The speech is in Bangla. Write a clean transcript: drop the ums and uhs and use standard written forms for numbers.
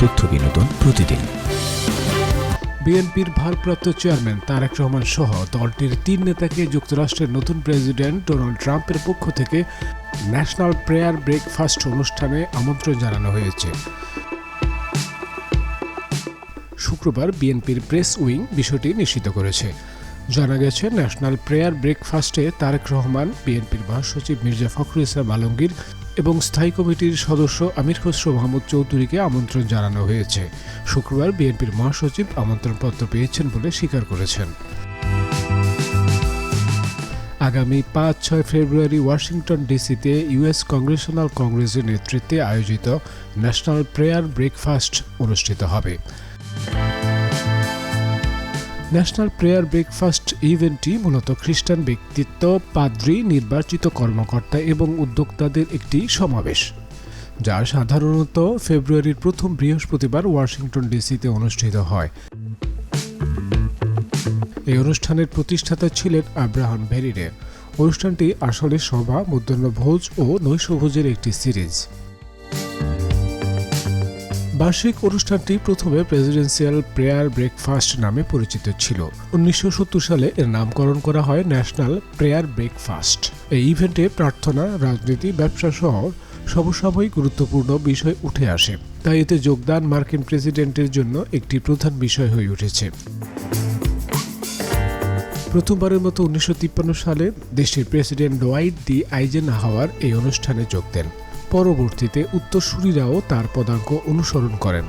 তথ্য বিনোদন প্রতিদিন। বিএনপির ভারপ্রাপ্ত চেয়ারম্যান তারেক রহমান সহ দলটির 3 নেতাকে যুক্তরাষ্ট্রের নতুন প্রেসিডেন্ট ডোনাল্ড ট্রাম্পের পক্ষ থেকে ন্যাশনাল প্রেয়ার ব্রেকফাস্ট অনুষ্ঠানে আমন্ত্রণ জানানো হয়েছে। শুক্রবার বিএনপির প্রেস উইং বিষয়টি নিশ্চিত করেছে। জানা গেছে, ন্যাশনাল প্রেয়ার ব্রেকফাস্টে তারেক রহমান, বিএনপির মহাসচিব মির্জা ফখরুল ইসলাম আলমগীর এবং স্থায়ী কমিটির সদস্য আমির খসরু মাহমুদ চৌধুরীকে আমন্ত্রণ জানানো হয়েছে। শুক্রবার বিএনপির মহাসচিব আমন্ত্রণপত্র পেয়েছেন বলে স্বীকার করেছেন। আগামী 5-6 ফেব্রুয়ারি ওয়াশিংটন ডিসিতে ইউএস কংগ্রেশনাল কংগ্রেসের নেতৃত্বে আয়োজিত ন্যাশনাল প্রেয়ার ব্রেকফাস্ট অনুষ্ঠিত হবে। ন্যাশনাল প্রেয়ার ব্রেকফাস্ট ইভেন্টটি মূলত খ্রিস্টান ব্যক্তিত্ব, পাদ্রী, নির্বাচিত কর্মকর্তা এবং উদ্যোক্তাদের একটি সমাবেশ, যা সাধারণত ফেব্রুয়ারির প্রথম বৃহস্পতিবার ওয়াশিংটন ডিসিতে অনুষ্ঠিত হয়। এই অনুষ্ঠানের প্রতিষ্ঠাতা ছিলেন আব্রাহাম ভেরিরে। অনুষ্ঠানটি আসলে সভা, মধ্যাহ্নভোজ ও নৈশভোজের একটি সিরিজ। বার্ষিক অনুষ্ঠানটি প্রথমে প্রেসিডেন্সিয়াল প্রেয়ার ব্রেকফাস্ট নামে পরিচিত ছিল। 1970 সালে এর নামকরণ করা হয় ন্যাশনাল প্রেয়ার ব্রেকফাস্ট। এই ইভেন্টে প্রার্থনা, রাজনীতি, ব্যবসা সহ সমসাময়িক গুরুত্বপূর্ণ বিষয় উঠে আসে, তাই এতে যোগদান মার্কিন প্রেসিডেন্টের জন্য একটি প্রধান বিষয় হয়ে উঠেছে। প্রথমবারের মতো 1953 সালে দেশটির প্রেসিডেন্ট ডোয়াইট ডি আইজেনহাওয়ার এই অনুষ্ঠানে যোগ দেন। পরবর্তীতে উত্তরসূরিরাও তার পদাঙ্ক অনুসরণ করেন।